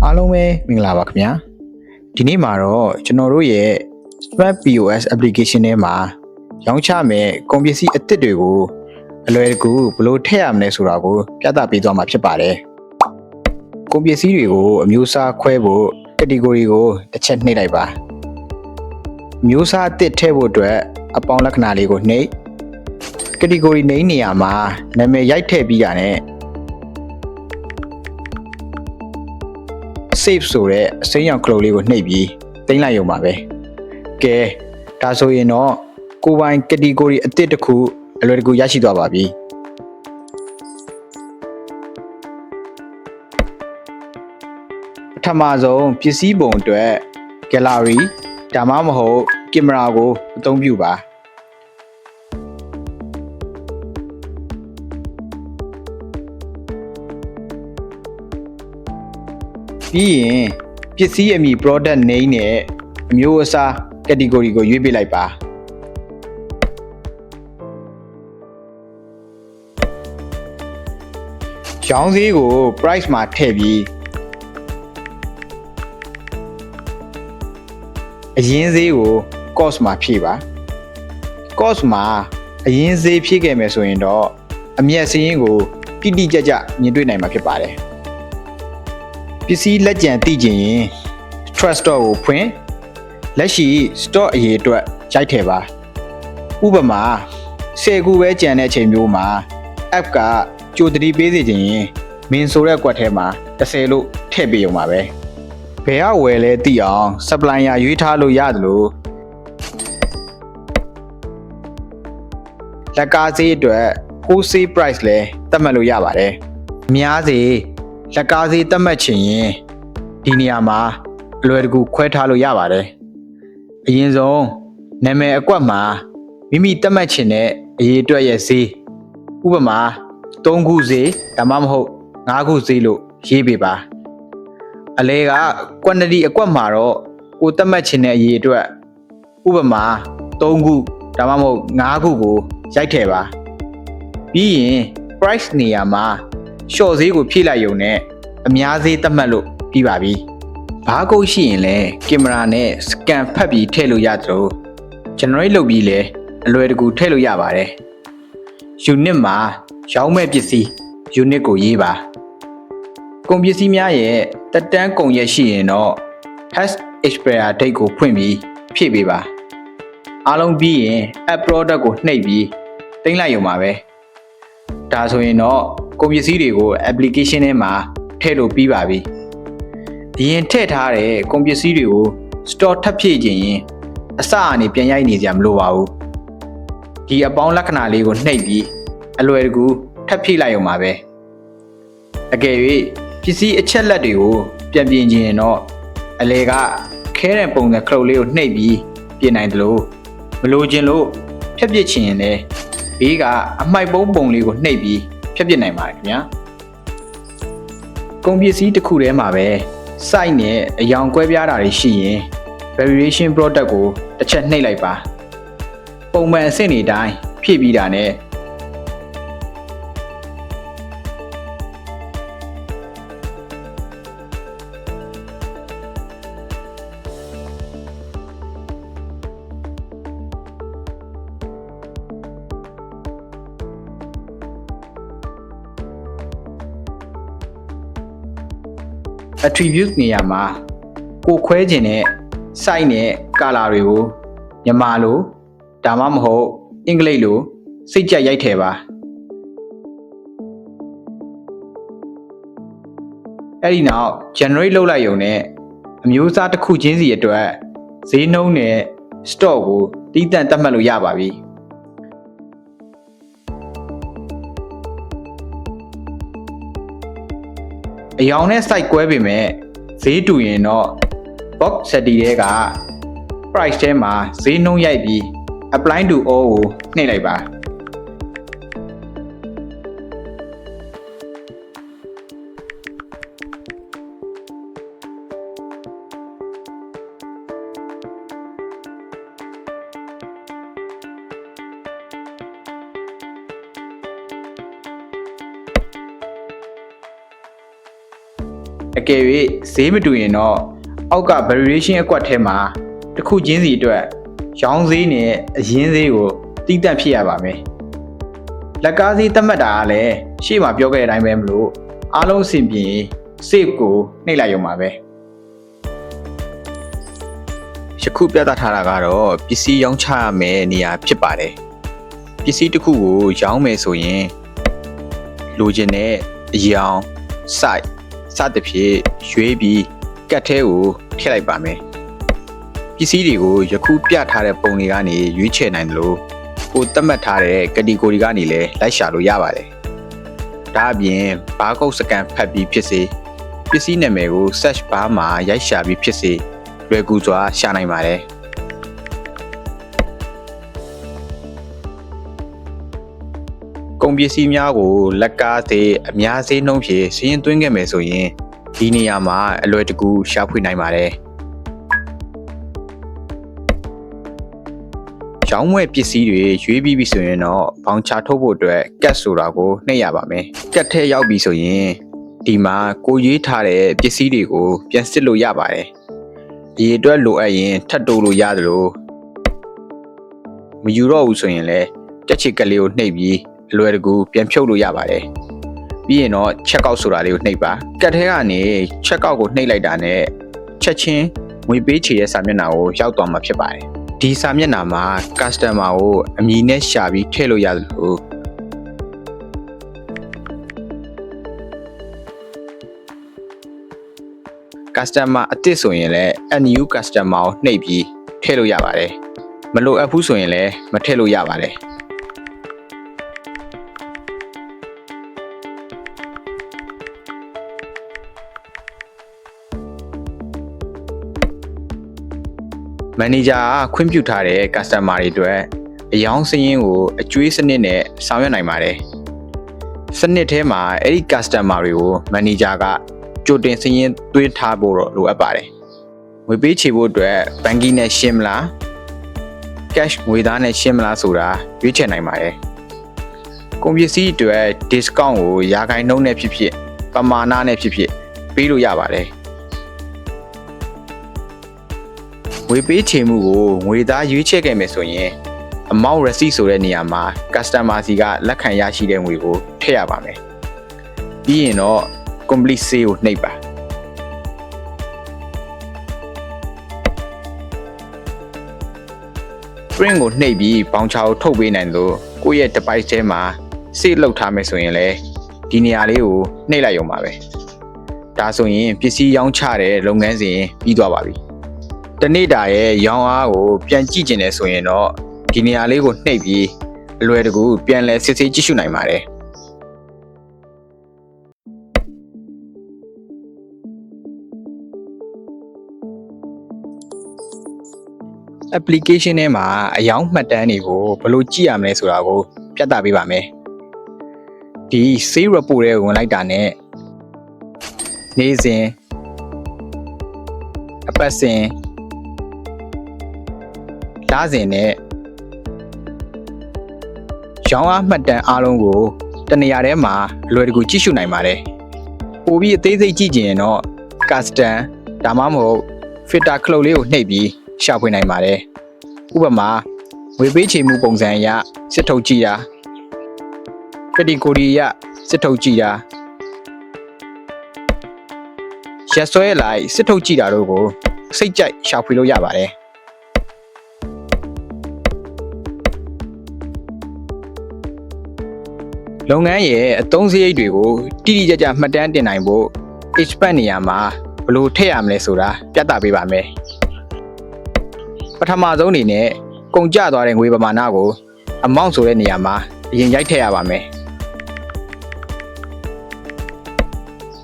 အားလုံးပဲမင်္ဂလာပါခင်ဗျာဒီနေ့မှာတော့ကျွန်တော်တို့ရဲ့ Smart POS application ထဲမှာရောင်းချမဲ့ကုန်ပစ္စည်းအသစ်တွေကိုအလွယ်တကူဘယ်လိုထည့်ရမလဲဆိုတာကိုပြသပေးသွားမှာဖြစ်ပါတယ်ကုန်ပစ္စည်းတွေကိုအမျိုးအစားခွဲဖို့ category ကိုတစ်ချက်နှိပ်လိုက်ပါအမျိုးအစားအသစ်ထည့်ဖို့အတွက်အပေါင်းလက္ခဏာလေးကိုနှိပ် category နှိပ်နေရာမှာနာမည်ရိုက်ထည့်ပြီးတာနဲ့ save ဆိုတဲ့အစိမ်းရောင်ခလုတ်လေးကိုနှိပ်ပြီးတင်လိုက်ရုံပါပဲကဲဒါဆိုရင်တော့ကိုယ်ပိုင် category အသစ်တစ်ခုအလွယ်တကူရရှိသွားပါပြီပထမဆုံးပစ္စည်းပုံအတွက် gallery ဒါမှမဟုတ် camera ကိုအသုံးပြုပါပြီးရင်ပစ္စည်းအမည် product name နဲ့အမျိုးအစား category ကိုရွေးပေးလိုက်ပါရောင်းဈေးကို price မှာထည့်ပြီးအရင်းဈေးကို cost မှာဖြည့်ပါ cost မှာအရင်းဈေးဖြည့်ခဲ့မယ်ဆိုရင်တော့အမြတ်စရင်းကိုတိတိကျကျမြင်တွေ့နိုင်မှာဖြစ်ပါတယ်ပစ္စည်းလက်ကျန်သိချင်ရင် Trust Store ကိုဖွင့်လက်ရှိ Store အရေးအတွက်ရိုက်ထည့်ပါဥပမာ10ခုပဲကျန်တဲ့အချိန်မျိုးမှာ App ကကြိုသတိပေးစေချင်ရင်မင်းဆိုတဲ့ကွက်ထဲမှာ30လို့ထည့်ပေးရုံပါပဲဘယ်ကဝယ်လဲသိအောင် supplier ရွေးထားလို့ရတယ်လို့လက်ကားဈေးအတွက် wholesale price လဲသတ်မှတ်လို့ရပါတယ်အများစီလက်ကားဈေးသတ်မှတ်ချင်ရင်ဒီနေရာမှာအလွယ်တကူခွဲထားလို့ရပါတယ်အရင်ဆုံးနာမည်အကွက်မှာမိမိသတ်မှတ်ချင်တဲ့အရေးအတွက်ရဲ့ဈေးဥပမာ3ခုဈေးဒါမှမဟုတ်5ခုဈေးလို့ရေးပေးပါအလဲက quantity အကွက်မှာတော့ကိုသတ်မှတ်ချင်တဲ့အရေးအတွက်ဥပမာ3ခုဒါမှမဟုတ်5ခုကိုရိုက်ထည့်ပါပြီးရင် price နေရာမှာ short ဈေးကိုဖြည့်လိုက်ရုံနဲ့အများဈေးသတ်မှတ်လို့ပြီးပါပြီဘားကုတ်ရှိရင်လည်းကင်မရာနဲ့ scan ဖတ်ပြီးထည့်လို့ရသလို generate လုပ်ပြီးလည်းအလွယ်တကူထည့်လို့ရပါတယ် unit မှာရောင်းမဲ့ပစ္စည်း unit ကိုရေးပါကုန်ပစ္စည်းများရဲ့တက်တန်းကုန်ရက်ရှိရင်တော့ has expire date ကိုဖွင့်ပြီးဖြည့်ပေးပါအားလုံးပြီးရင် app product ကိုနှိပ်ပြီးတင်လိုက်ရုံပါပဲဒါဆိုရင်တော့ကုန်ပစ္စည်းတွေကို application ထဲမှာထည့်လို့ပြီးပါပြီအရင်ထည့်ထားတဲ့ကုန်ပစ္စည်းတွေကို store ထပ်ဖြည့်ခြင်းရင်အစအနေပြန်ရိုက်နေကြမလို့ပါဘူးဒီအပေါင်းလက္ခဏာလေးကိုနှိပ်ပြီးအလွယ်တကူထပ်ဖြည့်လိုက်ရုံပါပဲအကယ်၍ပစ္စည်းအချက်လက်တွေကိုပြန်ပြင်ခြင်းရင်တော့အလဲကခဲတဲ့ပုံစံခလုတ်လေးကိုနှိပ်ပြီးပြင်နိုင်တယ်လို့မလိုချင်လို့ဖြတ်ပစ်ချင်ရင်လည်းဘေးကအမှိုက်ပုံလေးကိုနှိပ်ပြီးဖြတ်ပစ်နိုင်ပါတယ်ခင်ဗျာကုန်ပစ္စည်းတစ်ခုထဲမှာပဲ site နဲ့အယောင်ကွဲပြားတာတွေရှိရင် variation product ကိုတစ်ချက်နှိပ်လိုက်ပါပုံမှန်အဆင့်တွေတိုင်းဖြည့်ပြီးတာနဲ့attribute နေရာမှာကိုခွဲခြင်းနဲ့ site နဲ့ color တွေကိုမြန်မာလိုဒါမှမဟုတ်အင်္ဂလိပ်လိုစိတ်ကြိုက်ရိုက်ထည့်ပါအဲ့ဒီနောက် generate လုပ်လိုက်ရုံနဲ့အမျိုးအစားတစ်ခုချင်းစီအတွက်ဈေးနှုန်းနဲ့ stock ကိုတည်တံ့သတ်မှတ်လို့ရပါပြီအယောင်နဲ့ site ကွဲပေမဲ့ဈေးတူရင်တော့ box setting တွေက price ထဲမှာဈေးနှုန်းရိုက်ပြီး apply to all ကိုနှိပ်လိုက်ပါအ အကယ်၍ဈေးမတူရင်တော့အောက်က variation အကွက်ထဲမှာတစ်ခုချင်းစီအတွက်ရောင်းဈေးနဲ့အရင်းဈေးကိုတိကျဖြစ်ရပါမယ်လက်ကားဈေးသတ်မှတ်တာကလည်းရှေ့မှာပြောခဲ့တဲ့အတိုင်းပဲမလို့အားလုံးအဆင်ပြေ save ကိုနှိပ်လိုက်ရုံပါပဲယခုပြသထားတာကတော့ပစ္စည်းရောင်းချရမယ့်နေရာဖြစ်ပါတယ်ပစ္စည်းတစ်ခုကိုရောင်းမယ်ဆိုရင်လိုချင်တဲ့အရောင် site စသဖြင့်ရွေးပြီးကတ်ထဲကိုထည့်လိုက်ပါမယ်ပစ္စည်းတွေကိုယခုပြထားတဲ့ပုံတွေကနေရွေးချယ်နိုင်တယ်လို့ကိုသတ်မှတ်ထားတဲ့ category ကနေလည်းလိုက်ရှာလို့ရပါတယ်ဒါအပြင် barcode scan ဖတ်ပြီးဖြစ်စေပစ္စည်းနာမည်ကို search bar မှာရိုက်ရှာပြီးဖြစ်စေလွယ်ကူစွာရှာနိုင်ပါတယ်ကုန်ပစ္စည်းများကိုလက်ကားသေးအများဈေးနှုန်းဖြင့်စီးရင်သွင်းခဲ့မယ်ဆိုရင်ဒီနေရာမှာအလွယ်တကူရှာဖွေနိုင်ပါတယ်ရောင်းဝယ်ပစ္စည်းတွေရွေးပြီးပြီဆိုရင်တော့ဘောင်ချထုတ်ဖို့အတွက်ကတ်ဆိုတာကိုနှိပ်ရပါမယ်ကတ်ထဲရောက်ပြီဆိုရင်ဒီမှာကိုရွေးထားတဲ့ပစ္စည်းတွေကိုပြန်စစ်လို့ရပါတယ်ဒီအတွက်လိုအပ်ရင်ထပ်တိုးလို့ရတယ်လို့မယူတော့ဘူးဆိုရင်လည်းတက်ချစ်ကလေးကိုနှိပ်ပြီးအလွယ်တကူပြန်ဖြုတ်လို့ရပါတယ်ပြီးရင်တော့ check out ဆိုတာလေးကိုနှိပ်ပါကတ်ထဲကနေ check out ကိုနှိပ်လိုက်တာနဲ့ချက်ချင်းငွေပေးချေတဲ့စာမျက်နှာကိုရောက်သွားမှာဖြစ်ပါတယ်ဒီစာမျက်နှာမှာ customer ကိုအမည်နဲ့ရှာပြီးထည့်လို့ရတယ်လို့customer အသစ်ဆိုရင်လည်း new customer ကိုနှိပ်ပြီးထည့်လို့ရပါတယ်မလိုအပ်ဘူးဆိုရင်လည်းမထည့်လို့ရပါတယ်မန်နေဂျာကခွင့်ပြုထားတဲ့ customer တွေအတွက်အယောင်းစရင်းကိုအကျွေးစနစ်နဲ့ဆောင်ရွက်နိုင်ပါတယ်စနစ်ထဲမှာအဲ့ဒီ customer တွေကိုမန်နေဂျာကကြိုတင်စရင်းသွင်းထားဖို့တော့လိုအပ်ပါတယ်ငွေပေးချေဖို့အတွက်ဘဏ်ကြီးနဲ့ရှင်းမလား cash ငွေသားနဲ့ရှင်းမလားဆိုတာရွေးချယ်နိုင်ပါတယ်ကုန်ပစ္စည်းအတွက် discount ကိုရာခိုင်နှုန်းနဲ့ဖြစ်ဖြစ်ပမာဏနဲ့ဖြစ်ဖြစ်ပေးလို့ရပါတယ်ငွေပေးချေမှုကိုငွေသားရွေးချယ်ခဲ့မယ်ဆိုရင် amount receipt ဆိုတဲ့နေရာမှာ customer စီကလက်ခံရရှိတဲ့ငွေကိုထည့်ရပါမယ်ပြီးရင်တော့ complete sale ကိုနှိပ်ပါ print ကိုနှိပ်ပြီးဘောင်ချာကိုထုတ်ပေးနိုင်လို့ကိုယ့်ရဲ့ device ထဲမှာ save လုပ်ထားမယ်ဆိုရင်လည်းဒီနေရာလေးကိုနှိပ်လိုက်ရုံပါပဲဒါဆိုရင်ပစ္စည်းရောင်းချတဲ့လုပ်ငန်းစဉ်ပြီးသွားပါပြီတနေ့တာရဲ့ရောင်းအားကိုပြန်ကြည့်ကျင်တယ်ဆိုရင်တော့ဒီနေရာလေးကိုနှိပ်ပြီးအလွယ်တကူပြန်လဲစစ်ဆေးကြည့်ရှုနိုင်ပါတယ် application ထဲမှာအယောင်မှတ်တမ်းတွေကိုဘယ်လိုကြည့်ရမလဲဆိုတာကိုပြသပေးပါမယ်ဒီ sale report တွေကိုဝင်လိုက်တာနဲ့နေ့စဉ်အပတ်စဉ်လစဉ်နဲ့ရောင်းအားမှတ်တမ်းအားလုံးကိုတနေရာထဲမှာအလွယ်တကူကြည့်ရှုနိုင်ပါတယ်ပိုပြီးအသေးစိတ်ကြည့်ကြရင်တော့ custom ဒါမှမဟုတ် filter cloud လေးကိုနှိပ်ပြီးရှာဖွေနိုင်ပါတယ်ဥပမာငွေပေးချေမှုပုံစံအရစစ်ထုတ်ကြည့်တာ category အရစစ်ထုတ်ကြည့်တာရက်စွဲလိုက်စစ်ထုတ်ကြည့်တာတို့ကိုစိတ်ကြိုက်ရှာဖွေလို့ရပါတယ်လုပ်ငန်းရဲ့အသုံးစရိတ်တွေကိုတိတိကျကျမှတ်တမ်းတင်နိုင်ဖို့ expand နေရာမှာဘယ်လိုထည့်ရမလဲဆိုတာပြသပေးပါမယ်ပထမဆုံးအနေနဲ့ကုန်ကျသွားတဲ့ငွေပမာဏကို amount ဆိုတဲ့နေရာမှာအရင်ရိုက်ထည့်ရပါမယ်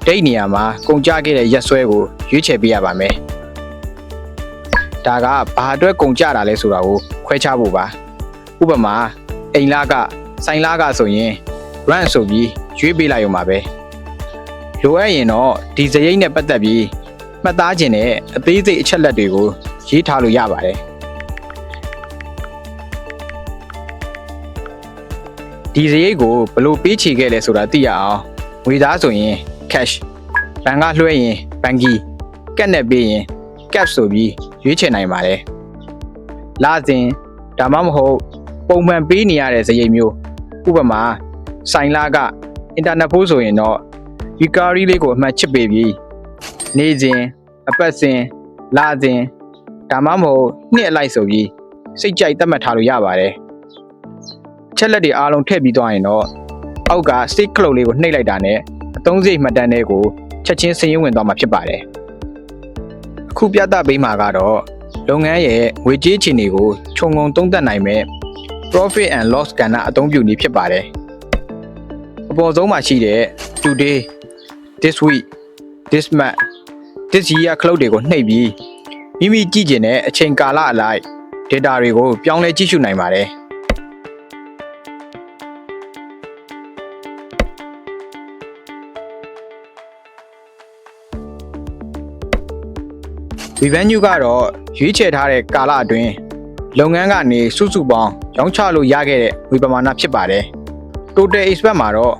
ဒိတ်နေရာမှာကုန်ကျခဲ့တဲ့ရက်စွဲကိုရွေးချယ်ပေးရပါမယ်ဒါကဘာအတွက်ကုန်ကျတာလဲဆိုတာကိုခွဲခြားဖို့ပါဥပမာအိမ်လကဆိုင်လကဆိုရင် run ဆိုပြီးရွေးပေးလိုက်ရုံပါပဲလိုအပ်ရင်တော့ဒီစရိတ်နဲ့ပတ်သက်ပြီးမှတ်သားခြင်းနဲ့အသေးစိတ်အချက်လက်တွေကိုရေးထားလို့ရပါတယ်ဒီစရိတ်ကိုဘယ်လိုပေးချေခဲ့လဲဆိုတာသိရအောင်ငွေသားဆိုရင် cash ဘဏ်ကလွှဲရင်ဘဏ်ကီကက်နဲ့ပေးရင်ကက်ဆိုပြီးရွေးချယ်နိုင်ပါတယ်လာစဉ်ဒါမှမဟုတ်ပုံမှန်ပေးနေရတဲ့စရိတ်မျိုးဥပမာဆိုင်လာကအင်တာနက်ဖိုးဆိုရင်တော့ Vicari လေးကိုအမှတ်ချစ်ပေးပြီးနေ့စဉ်အပတ်စဉ်လာစဉ်ဒါမှမဟုတ်နှစ်အလိုက်ဆိုပြီးစိတ်ကြိုက်သတ်မှတ်ထားလို့ရပါတယ်အချက်လက်တွေအားလုံးထည့်ပြီးသွားရင်တော့အောက်က stick cloud လေးကိုနှိပ်လိုက်တာနဲ့အသုံးစရိတ်မှတ်တမ်းတွေကိုချက်ချင်းစာရင်းဝင်သွားမှာဖြစ်ပါတယ်အခုပြသပေးမှာကတော့လုပ်ငန်းရဲ့ငွေကြေးအခြေအနေကိုခြုံငုံသုံးသပ်နိုင်မဲ့ profit and loss ကဏ္ဍအသုံးပြုနည်းဖြစ်ပါတယ်အပေါ်ဆုံးမှာရှိတဲ့ today this week this month this year cloud တွေကိုနှိပ်ပြီးမိမိကြည့်ကျင်တဲ့အချိန်ကာလအလိုက် data တွေကိုပြောင်းလဲကြည့်ရှုနိုင်ပါတယ်revenue ကတော့ရွေးချယ်ထားတဲ့ကာလအတွင်းလုပ်ငန်းကနေစုစုပေါင်းရောင်းချလို့ရခဲ့တဲ့ငွေပမာဏဖြစ်ပါတယ် total expense မှာတော့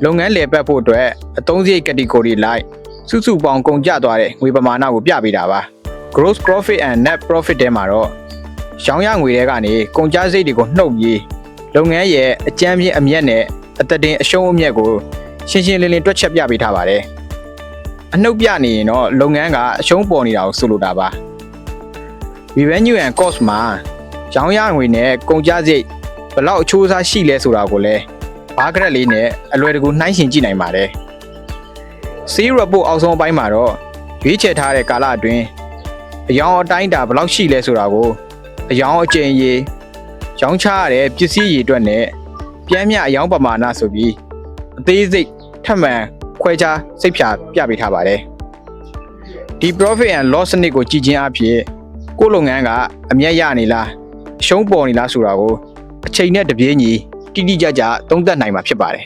လုပ်ငန်းလည်ပတ်ဖို့အတွက်အသုံးစရိတ် category လိုက်စုစုပေါင်းကုန်ကျသွားတဲ့ငွေပမာဏကိုပြပေးတာပါ gross profit and net profit ထဲမှာတော့ရောင်းရငွေတွေကနေကုန်ကျစရိတ်တွေကိုနှုတ်ပြီးလုပ်ငန်းရဲ့အကျန်းပြင်းအမြတ်နဲ့အသက်တင်အရှုံးအမြတ်ကိုရှင်းရှင်းလင်းလင်းတွက်ချက်ပြပေးထားပါတယ်အနှုတ်ပြနေရင်တော့လုပ်ငန်းကအရှုံးပေါ်နေတာကိုဆိုလိုတာပါ revenue and cost မှာရောင်းရငွေနဲ့ကုန်ကျစရိတ်ဘယ်လောက်အချိုးအစားရှိလဲဆိုတာကိုလည်းဘားကရက်လေးနဲ့အလွယ်တကူနှိုင်းယှဉ်ကြည့်နိုင်ပါတယ် sales report အောက်ဆုံးအပိုင်းမှာတော့ရွေးချယ်ထားတဲ့ကာလအတွင်းအယောင်အတိုင်းတာဘယ်လောက်ရှိလဲဆိုတာကိုအယောင်အကျဉ်းရေးရောင်းချရတဲ့ပစ္စည်းရည်အတွက်နဲ့ပြင်းပြအယောင်ပမာဏဆိုပြီးအသေးစိတ်ထပ်မံခွဲခြားစိတ်ဖြာပြပေးထားပါတယ်ဒီ profit and loss စနစ်ကိုကြည့်ခြင်းအဖြစ်ကိုယ်လုပ်ငန်းကအမြတ်ရနေလားအရှုံးပေါ်နေလားဆိုတာကိုအချိန်နဲ့တပြေးညီတိတိကျကျသုံးသပ်နိုင်မှာဖြစ်ပါတယ်